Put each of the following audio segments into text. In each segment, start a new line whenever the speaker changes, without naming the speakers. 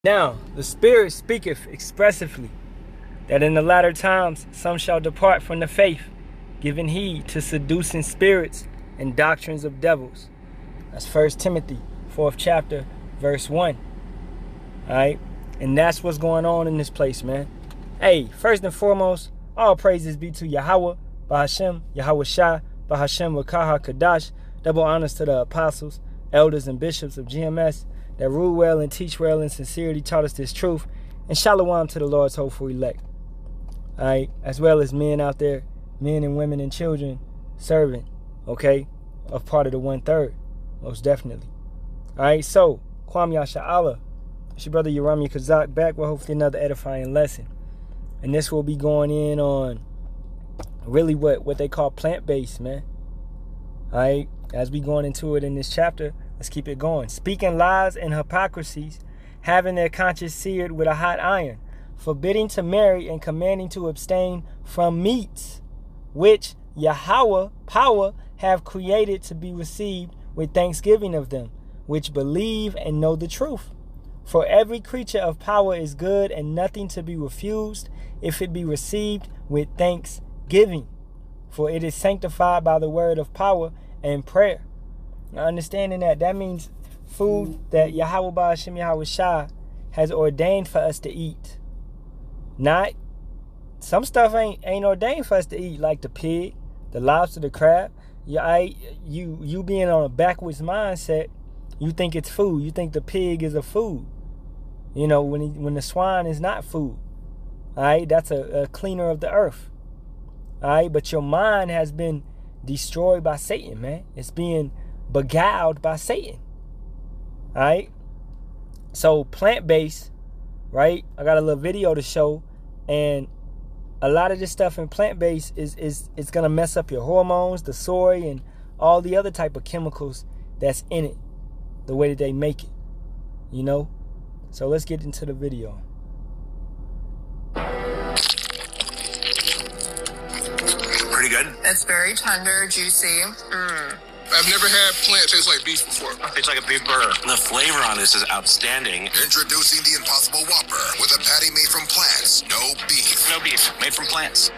Now the Spirit speaketh expressively, that in the latter times some shall depart from the faith, giving heed to seducing spirits and doctrines of devils. That's 1 Timothy, 4th chapter, verse 1. Alright? And that's what's going on in this place, man. Hey, first and foremost, all praises be to Yahawah, Bahashem, Yahawashi, Bahashem, Wakaha, Kadash. Double honors to the apostles, elders, and bishops of GMS that rule well and teach well in sincerity, taught us this truth. And Shalawam to the Lord's hopeful elect. Alright? As well as men out there, men and women and children serving, okay, of part of the 1/3, most definitely. Alright, so, Kwam Yasharahla. It's your brother Yerami Kazak back with hopefully another edifying lesson. And this will be going in on really what they call plant-based, man. Alright, as we going into it in this chapter, let's keep it going. Speaking lies and hypocrisies, having their conscience seared with a hot iron, forbidding to marry and commanding to abstain from meats, which Yahawah, power, have created to be received with thanksgiving of them, which believe and know the truth. For every creature of power is good, and nothing to be refused, if it be received with thanksgiving. For it is sanctified by the word of power and prayer. Now, understanding that means food that Yahawah Ba'ashem Yahawashi has ordained for us to eat. Not some stuff ain't ordained for us to eat, like the pig, the lobster, the crab. You being on a backwards mindset, you think it's food. You think the pig is a food. You know, when the swine is not food. Alright, that's a cleaner of the earth. Alright, but your mind has been destroyed by Satan, man. It's being beguiled by Satan. Alright? So plant-based, right? I got a little video to show, and a lot of this stuff in plant-based is gonna mess up your hormones, the soy, and all the other type of chemicals that's in it, the way that they make it. You know? So let's get into the video.
Pretty good.
It's very tender, juicy.
I've never had plant taste like beef before.
It's like a big burger. The flavor on this is outstanding.
Introducing the Impossible Whopper with a patty made from plants, no beef.
No beef, made from plants.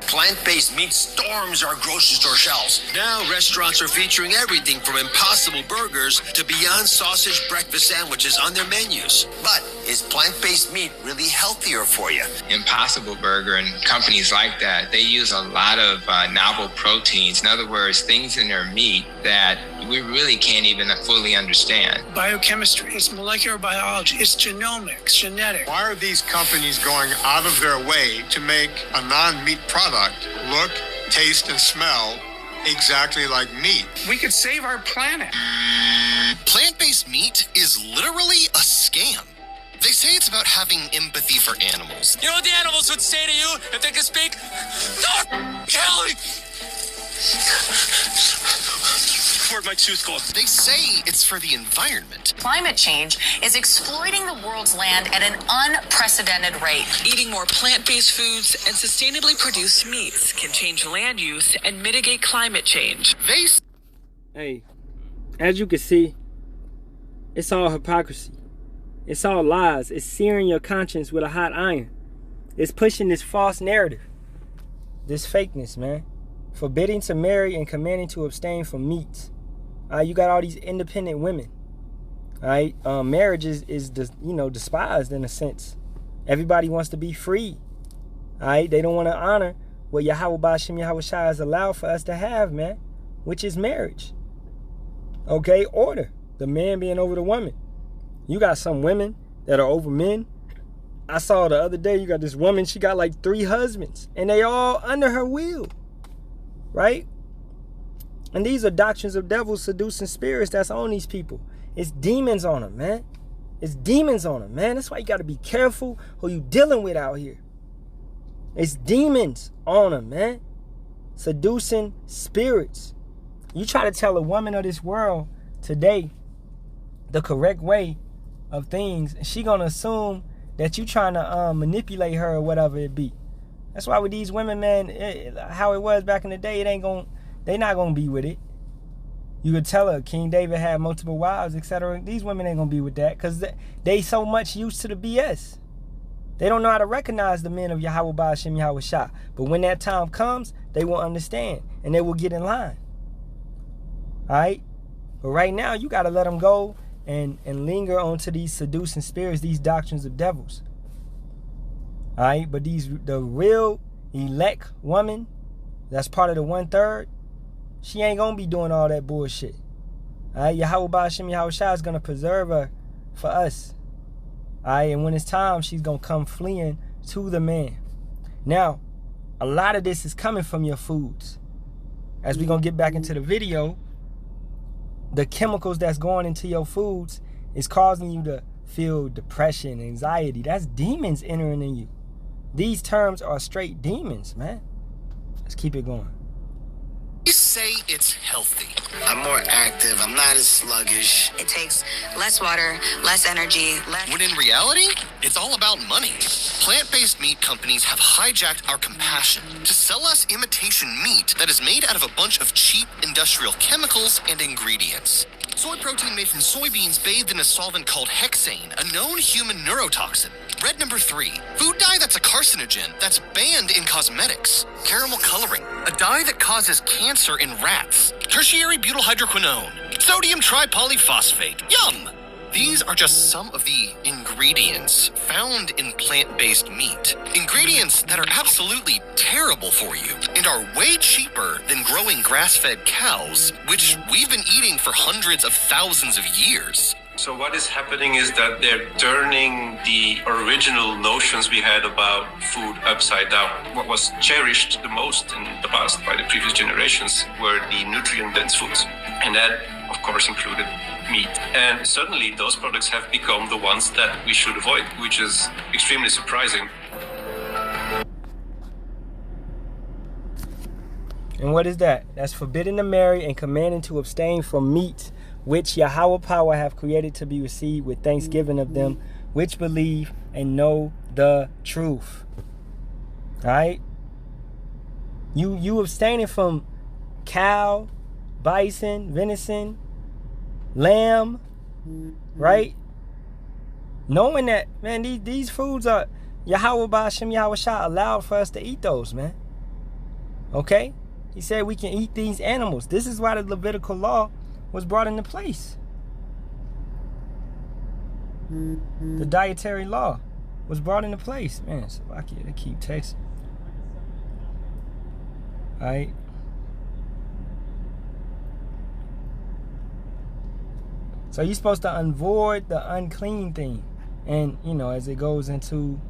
Plant-based meat storms our grocery store shelves. Now restaurants are featuring everything from Impossible Burgers to Beyond Sausage breakfast sandwiches on their menus. But is plant-based meat really healthier for you?
Impossible Burger and companies like that, they use a lot of novel proteins. In other words, things in their meat that we really can't even fully understand.
Biochemistry, it's molecular biology, it's genomics, genetics.
Why are these companies going out of their way to make a non-meat product look, taste, and smell exactly like meat?
We could save our planet.
Plant-based meat is literally a scam. They say it's about having empathy for animals.
You know what the animals would say to you if they could speak? No, Kelly! Where'd my tooth go?
They say it's for the environment.
Climate change is exploiting the world's land at an unprecedented rate.
Eating more plant-based foods and sustainably produced meats can change land use and mitigate climate change.
Hey, as you can see, it's all hypocrisy. It's all lies. It's searing your conscience with a hot iron. It's pushing this false narrative, this fakeness, man. Forbidding to marry and commanding to abstain from meats. You got all these independent women. Alright, marriage is despised in a sense. Everybody wants to be free. Alright, they don't want to honor what Yahawah Ba'ashem Yahawashi has allowed for us to have, man, which is marriage. Okay, order. The man being over the woman. You got some women that are over men. I saw the other day, you got this woman, she got like 3 husbands, and they all under her will. Right? And these are doctrines of devils, seducing spirits that's on these people. It's demons on them, man. It's demons on them, man. That's why you got to be careful who you dealing with out here. It's demons on them, man. Seducing spirits. You try to tell a woman of this world today the correct way of things, and she gonna assume that you trying to manipulate her or whatever it be. That's why with these women, man, how it was back in the day, they not gonna be with it. You could tell her King David had multiple wives, etc. These women ain't gonna be with that because they so much used to the BS. They don't know how to recognize the men of Yahawah Ba'ashem Yahawashi. But when that time comes, they will understand and they will get in line. All right? But right now, you got to let them go and linger onto these seducing spirits, these doctrines of devils. All right? But the real elect woman that's part of the 1/3, she ain't going to be doing all that bullshit. All right? Yahawah Ba'ashem Yahawashi is going to preserve her for us. All right? And when it's time, she's going to come fleeing to the man. Now, a lot of this is coming from your foods. As we're going to get back into the video, the chemicals that's going into your foods is causing you to feel depression, anxiety. That's demons entering in you. These terms are straight demons, man. Let's keep it going.
You say it's healthy.
I'm more active. I'm not as sluggish.
It takes less water, less energy,
When in reality, it's all about money. Plant-based meat companies have hijacked our compassion to sell us imitation meat that is made out of a bunch of cheap industrial chemicals and ingredients. Soy protein made from soybeans bathed in a solvent called hexane, a known human neurotoxin. Red number 3, food dye that's a carcinogen that's banned in cosmetics. Caramel coloring, a dye that causes cancer in rats. Tertiary butyl hydroquinone, sodium tripolyphosphate. Yum! These are just some of the ingredients found in plant-based meat. Ingredients that are absolutely terrible for you and are way cheaper than growing grass-fed cows, which we've been eating for hundreds of thousands of years.
So what is happening is that they're turning the original notions we had about food upside down. What was cherished the most in the past by the previous generations were the nutrient-dense foods. And that, of course, included meat. And suddenly those products have become the ones that we should avoid, which is extremely surprising.
And what is that? That's forbidden to marry and commanding to abstain from meat, which Yahawah power have created to be received with thanksgiving of them which believe and know the truth. Alright? You abstaining from cow, bison, venison, lamb, right? Knowing that, man, these foods are Yahawah Ba'ashem Yahawashi allowed for us to eat those, man. Okay? He said we can eat these animals. This is why the Levitical law was brought into place. The dietary law was brought into place. Man, Slovakia, they keep texting. Alright. So you're supposed to avoid the unclean thing. And, you know, as it goes into...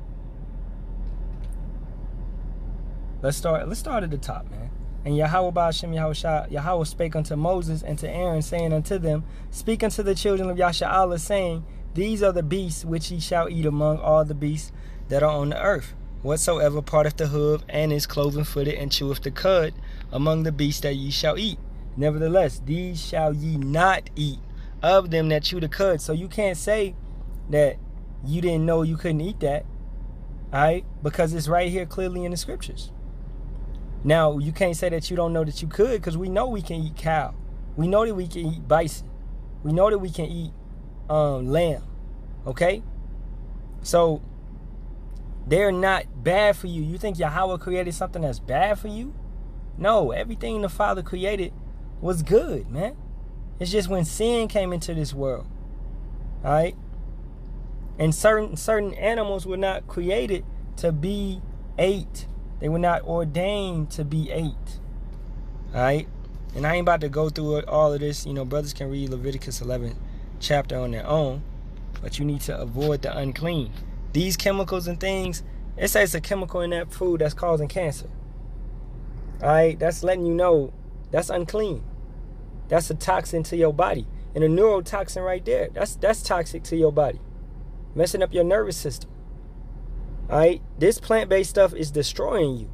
Let's start at the top, man. And Yahawah Ba'ashem Yahawashi, Yahawah spake unto Moses and to Aaron, saying unto them, Speak unto the children of Yasharahla, saying, These are the beasts which ye shall eat among all the beasts that are on the earth. Whatsoever parteth the hoof and is cloven-footed and cheweth the cud among the beasts that ye shall eat. Nevertheless, these shall ye not eat of them that chew the cud. So you can't say that you didn't know you couldn't eat that. Alright? Because it's right here clearly in the scriptures. Now, you can't say that you don't know that you could, because we know we can eat cow. We know that we can eat bison. We know that we can eat lamb. Okay? So, they're not bad for you. You think Yahawah created something that's bad for you? No, everything the Father created was good, man. It's just when sin came into this world. Alright? And certain animals were not created to be ate. They were not ordained to be ate. Alright? And I ain't about to go through all of this. You know, brothers can read Leviticus 11 chapter on their own. But you need to avoid the unclean. These chemicals and things, it says a chemical in that food that's causing cancer. Alright? That's letting you know that's unclean. That's a toxin to your body. And a neurotoxin right there, that's toxic to your body. Messing up your nervous system. Alright, this plant-based stuff is destroying you.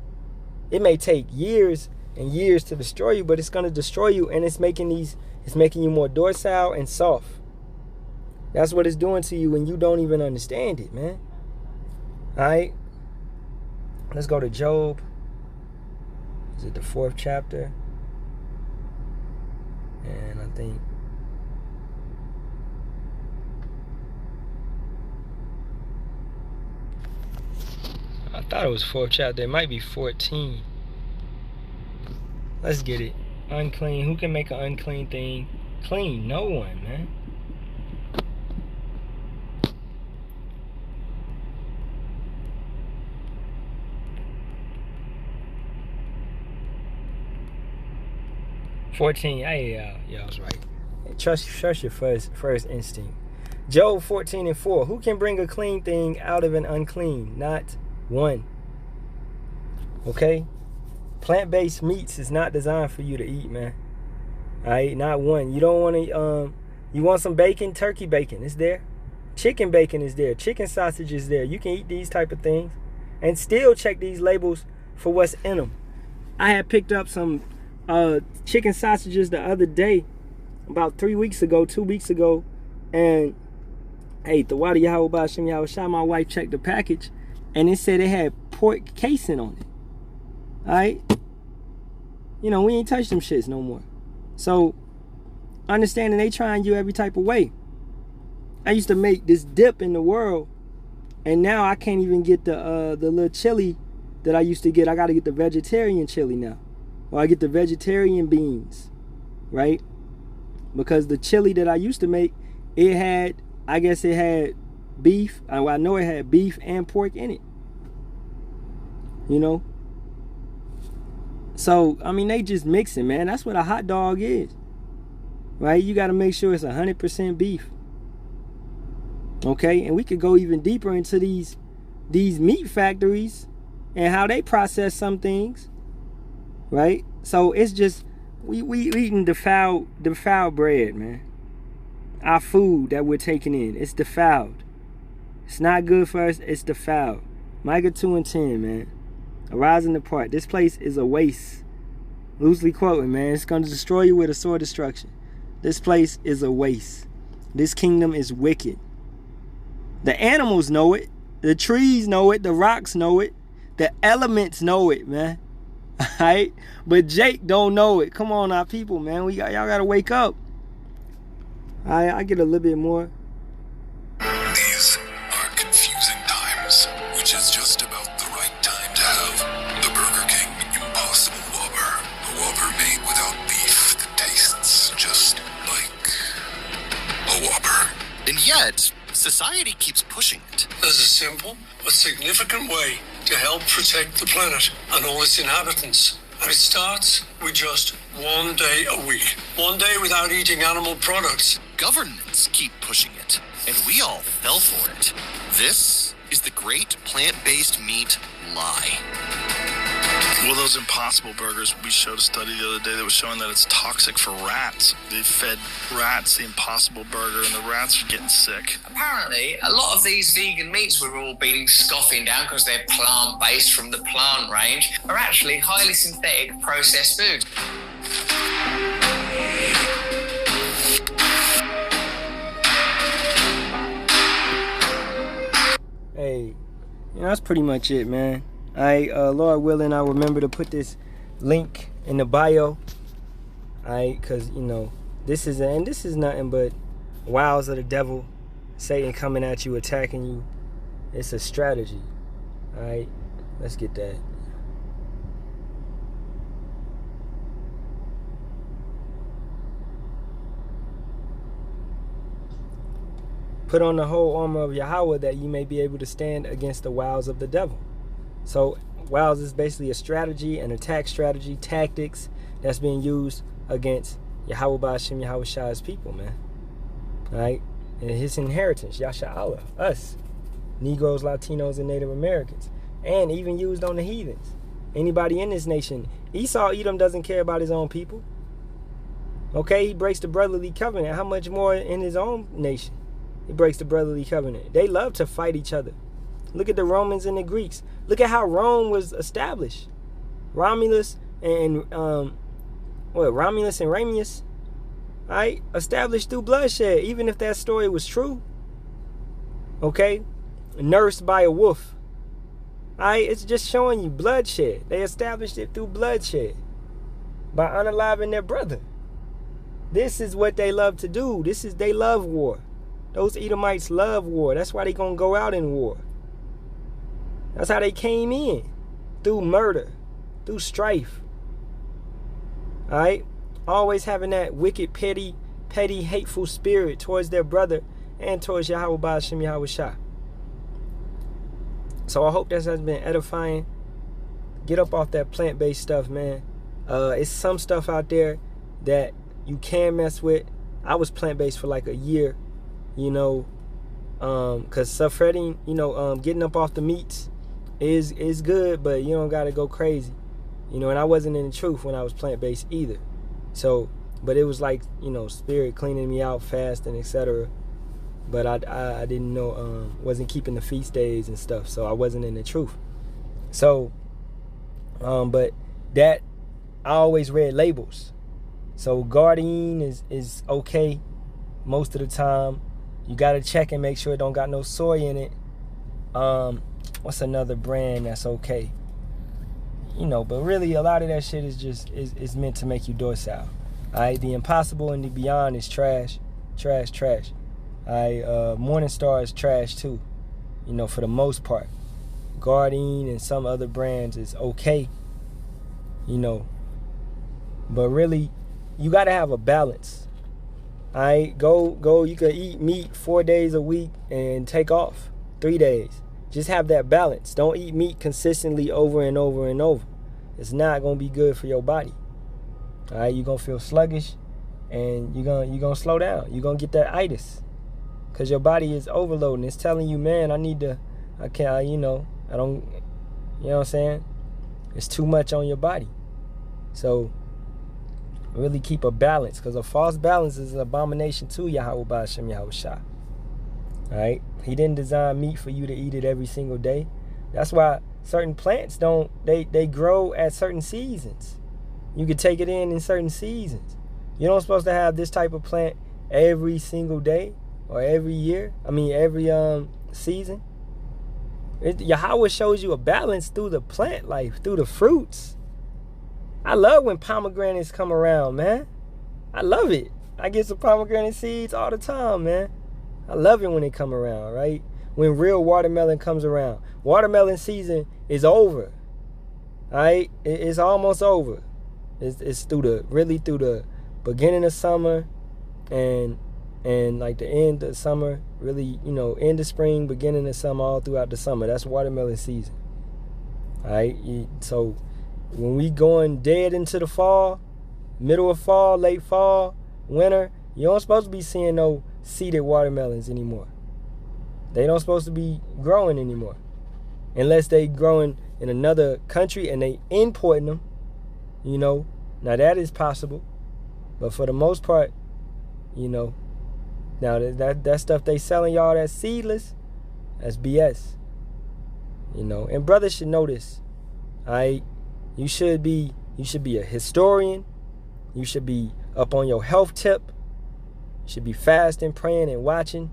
It may take years and years to destroy you, but it's gonna destroy you, and it's making you more docile and soft. That's what it's doing to you, and you don't even understand it, man. Alright, let's go to Job. Is it the 4th chapter? And I think I thought it was 4th chapter. It might be 14. Let's get it. Unclean. Who can make an unclean thing clean? No one, man. Hey, yeah, I was right. Trust your first instinct. Job 14:4. Who can bring a clean thing out of an unclean? Not one. Okay? Plant-based meats is not designed for you to eat, man. Alright, not one. You don't want to you want some bacon? Turkey bacon, it's there. Chicken bacon is there. Chicken sausage is there. You can eat these type of things and still check these labels for what's in them. I had picked up some chicken sausages the other day, about 2 weeks ago, and hey, the water Yahawah, Sham, Yahawashi, my wife checked the package, and it said it had pork casing on it. Alright? You know, we ain't touched them shits no more. So, understanding they trying you every type of way. I used to make this dip in the world, and now I can't even get the little chili that I used to get. I got to get the vegetarian chili now. Or I get the vegetarian beans, right? Because the chili that I used to make, I guess it had beef. I know it had beef and pork in it. You know? So, I mean, they just mixing, man. That's what a hot dog is. Right? You got to make sure it's 100% beef. Okay? And we could go even deeper into these meat factories and how they process some things. Right? So it's just we eating defiled bread, man. Our food that we're taking in, it's defiled. It's not good for us, it's defiled. Micah 2:10, man. Arise and depart. This place is a waste. Loosely quoting, man. It's gonna destroy you with a sword of destruction. This place is a waste. This kingdom is wicked. The animals know it. The trees know it. The rocks know it. The elements know it, man. Alright? But Jake don't know it. Come on, our people, man. Y'all gotta wake up. I get a little bit more.
These are confusing times, which is just about the right time to have the Burger King Impossible Whopper. A Whopper made without beef that tastes just like a Whopper.
And yet, society keeps pushing it.
There's a simple but significant way to help protect the planet and all its inhabitants. And it starts with just 1 day a week. 1 day without eating animal products.
Governments keep pushing it, and we all fell for it. This is the great plant-based meat lie.
Well, those Impossible Burgers, we showed a study the other day that was showing that it's toxic for rats. They fed rats the Impossible Burger, and the rats are getting sick.
Apparently, a lot of these vegan meats we've all been scoffing down because they're plant-based from the plant range are actually highly synthetic processed foods.
Hey, you know, that's pretty much it, man. Lord willing, I'll remember to put this link in the bio. Because, you know, this is nothing but wiles of the devil, Satan coming at you, attacking you. It's a strategy. Alright, let's get that. Put on the whole armor of Yahawah that you may be able to stand against the wiles of the devil. So, wiles is basically a strategy, an attack strategy, tactics that's being used against Yahawah, Sham, Yahawashi's people, man. Alright? And his inheritance, Yasharahla, us, Negroes, Latinos, and Native Americans. And even used on the heathens. Anybody in this nation. Esau, Edom doesn't care about his own people. Okay, he breaks the brotherly covenant. How much more in his own nation? He breaks the brotherly covenant. They love to fight each other. Look at the Romans and the Greeks. Look at how Rome was established. Romulus and Remus, right? Established through bloodshed, even if that story was true. Okay? Nursed by a wolf. Alright, it's just showing you bloodshed. They established it through bloodshed by unaliving their brother. This is what they love to do. They love war. Those Edomites love war. That's why they gonna go out in war. That's how they came in. Through murder. Through strife. Alright? Always having that wicked, petty, hateful spirit towards their brother and towards Yahawah Shem Yahawashi. So I hope this has been edifying. Get up off that plant-based stuff, man. It's some stuff out there that you can mess with. I was plant-based for like a year, you know, because spreading, you know, getting up off the meats is good, but you don't gotta go crazy, you know. And I wasn't in the truth when I was plant-based either. So, but it was like, you know, spirit cleaning me out fast and etc. But I didn't know, wasn't keeping the feast days and stuff, so I wasn't in the truth. So, but that, I always read labels. So gardein is okay most of the time. You gotta check and make sure it don't got no soy in it. What's another brand that's okay? You know, but really a lot of that shit is just is meant to make you docile. Alright, the Impossible and the Beyond is trash. Morning Star is trash too, you know, for the most part. Gardein and some other brands is okay, you know, but really you gotta have a balance. Alright, go you can eat meat 4 days a week and take off 3 days. Just have that balance. Don't eat meat consistently over and over and over. It's not gonna be good for your body. Alright, you're gonna feel sluggish and you're gonna slow down. You're gonna get that itis. Cause your body is overloading. It's telling you, man, I don't, you know what I'm saying? It's too much on your body. So really keep a balance, because a false balance is an abomination to Yahawah Shem Yahawashi. Alright? He didn't design meat for you to eat it every single day. That's why certain plants they grow at certain seasons. You could take it in certain seasons. You're not supposed to have this type of plant every single day or every year. I mean every season. Yahawah shows you a balance through the plant life, through the fruits. I love when pomegranates come around, man. I love it. I get some pomegranate seeds all the time, man. I love it when they come around, right? When real watermelon comes around. Watermelon season is over. Alright? It's almost over. It's through the beginning of summer and like the end of summer, really, you know, end of spring, beginning of summer, all throughout the summer. That's watermelon season. Alright? So when we going dead into the fall, middle of fall, late fall, winter, you don't supposed to be seeing no seeded watermelons anymore. They don't supposed to be growing anymore. Unless they growing in another country and they importing them, you know. Now that is possible. But for the most part, you know, now that stuff they selling y'all that's seedless, that's BS. You know, and brothers should know this. Alright? You should be a historian. You should be up on your health tip. You should be fasting, praying, and watching.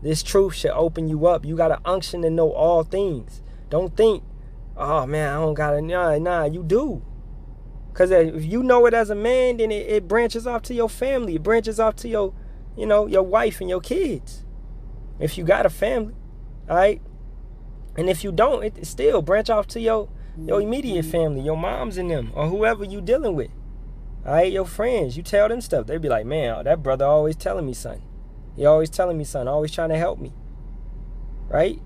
This truth should open you up. You got an unction to know all things. Don't think, oh man, I don't got it. Nah, you do. Because if you know it as a man, then it branches off to your family. It branches off to your, you know, your wife and your kids. If you got a family, all right? And if you don't, it still branch off to your immediate family, your moms and them, or whoever you dealing with. All right, your friends, you tell them stuff. They be like, man, that brother always telling me something. He always telling me something, always trying to help me. Right?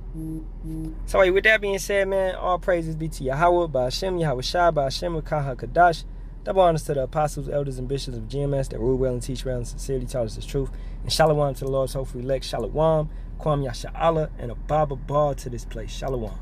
So with that being said, man, all praises be to Yahawah, Ba'ashem, Yahawashi, Ba'ashem, Kaha, Kadash. Double honors to the apostles, elders, and bishops of GMS that rule well and teach well and sincerely taught us the truth. And Shalawam to the Lord's hopefully elect. Shalawam, Kwam Yasharahla, and a Baba Bar to this place. Shalawam.